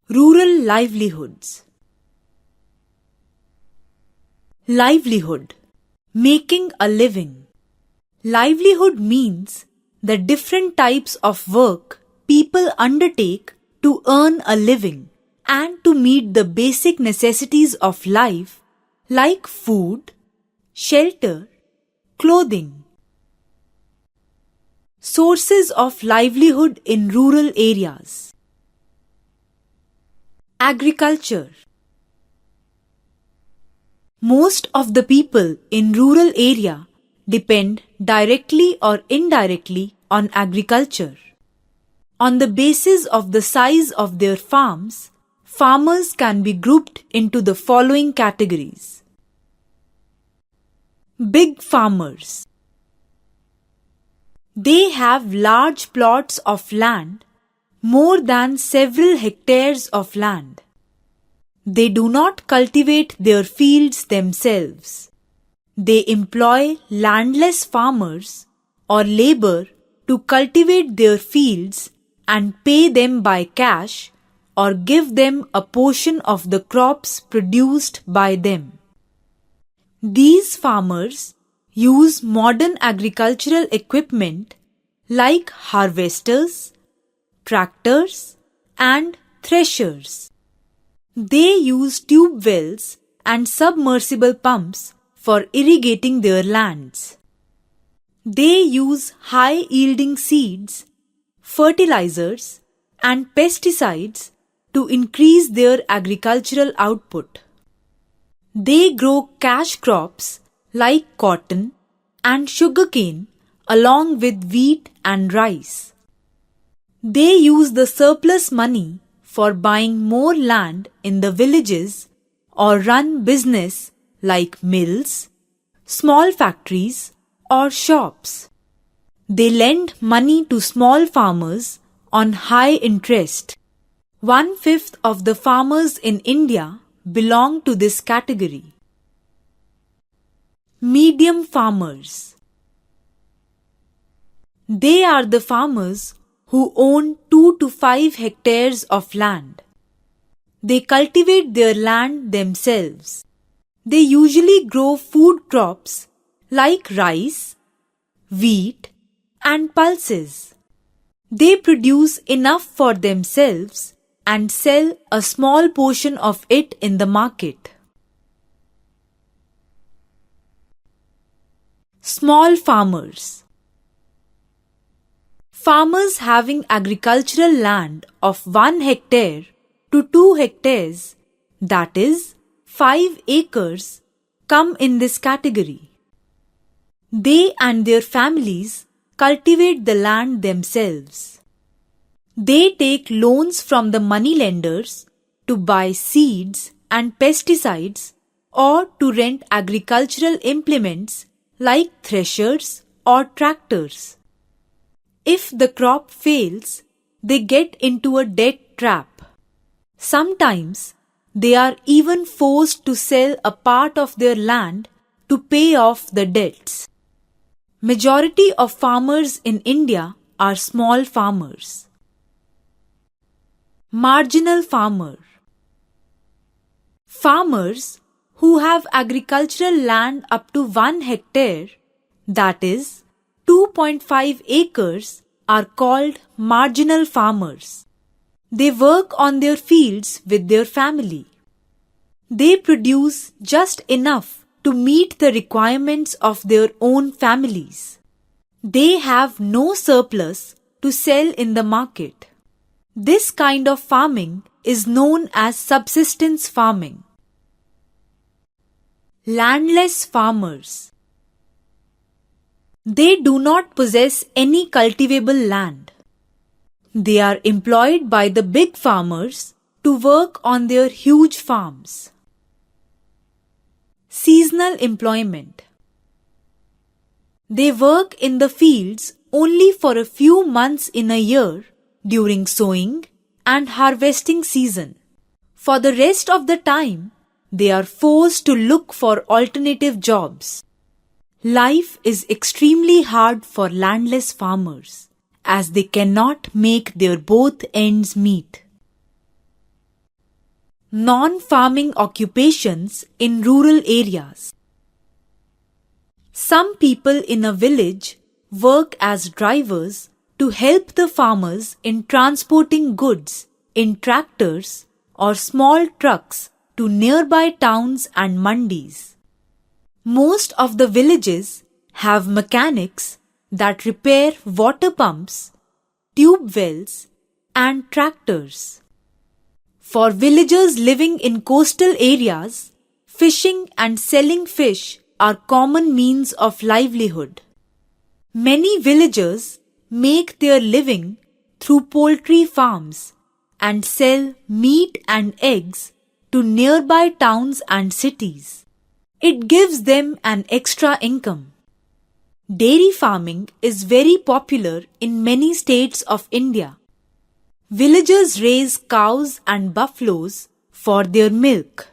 Rural livelihoods. Livelihood. Making a living. Livelihood means the different types of work people undertake to earn a living and to meet the basic necessities of life like food, shelter, clothing. Sources of livelihood in rural areas. Agriculture. Most of the people in rural area depend directly or indirectly on agriculture. On the basis of the size of their farms, farmers can be grouped into the following categories. Big farmers. They have large plots of land, more than several hectares of land. They do not cultivate their fields themselves. They employ landless farmers or labor to cultivate their fields and pay them by cash or give them a portion of the crops produced by them. These farmers use modern agricultural equipment like harvesters, tractors, and threshers. They use tube wells and submersible pumps for irrigating their lands. They use high-yielding seeds, fertilizers, and pesticides to increase their agricultural output. They grow cash crops like cotton and sugarcane along with wheat and rice. They use the surplus money for buying more land in the villages or run business like mills, small factories, or shops. They lend money to small farmers on high interest. 1/5 of the farmers in India belong to this category. Medium farmers. They are the farmers who own 2 to 5 hectares of land. They cultivate their land themselves. They usually grow food crops like rice, wheat, and pulses. They produce enough for themselves and sell a small portion of it in the market. Small farmers. Farmers having agricultural land of 1 hectare to 2 hectares, that is 5 acres, come in this category. They and their families cultivate the land themselves. They take loans from the moneylenders to buy seeds and pesticides or to rent agricultural implements like threshers or tractors. If the crop fails, they get into a debt trap. Sometimes they are even forced to sell a part of their land to pay off the debts. Majority of farmers in India are small farmers. Marginal farmer. Farmers who have agricultural land up to 1 hectare, that is 2.5 acres, are called marginal farmers. They work on their fields with their family. They produce just enough to meet the requirements of their own families. They have no surplus to sell in the market. This kind of farming is known as subsistence farming. Landless farmers. They do not possess any cultivable land. They are employed by the big farmers to work on their huge farms. Seasonal employment. They work in the fields only for a few months in a year during sowing and harvesting season. For the rest of the time, they are forced to look for alternative jobs. Life is extremely hard for landless farmers as they cannot make their both ends meet. Non-farming occupations in rural areas. Some people in a village work as drivers to help the farmers in transporting goods in tractors or small trucks to nearby towns and mandis. Most of the villages have mechanics that repair water pumps, tube wells, and tractors. For villagers living in coastal areas, fishing and selling fish are common means of livelihood. Many villagers make their living through poultry farms and sell meat and eggs to nearby towns and cities. It gives them an extra income. Dairy farming is very popular in many states of India. Villagers raise cows and buffaloes for their milk.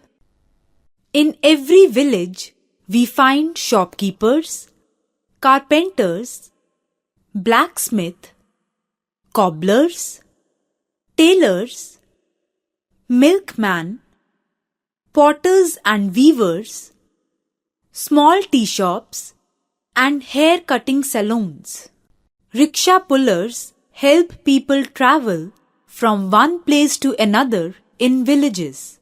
In every village, we find shopkeepers, carpenters, blacksmith, cobblers, tailors, milkman, potters and weavers, small tea shops, and hair cutting salons. Rickshaw pullers help people travel from one place to another in villages.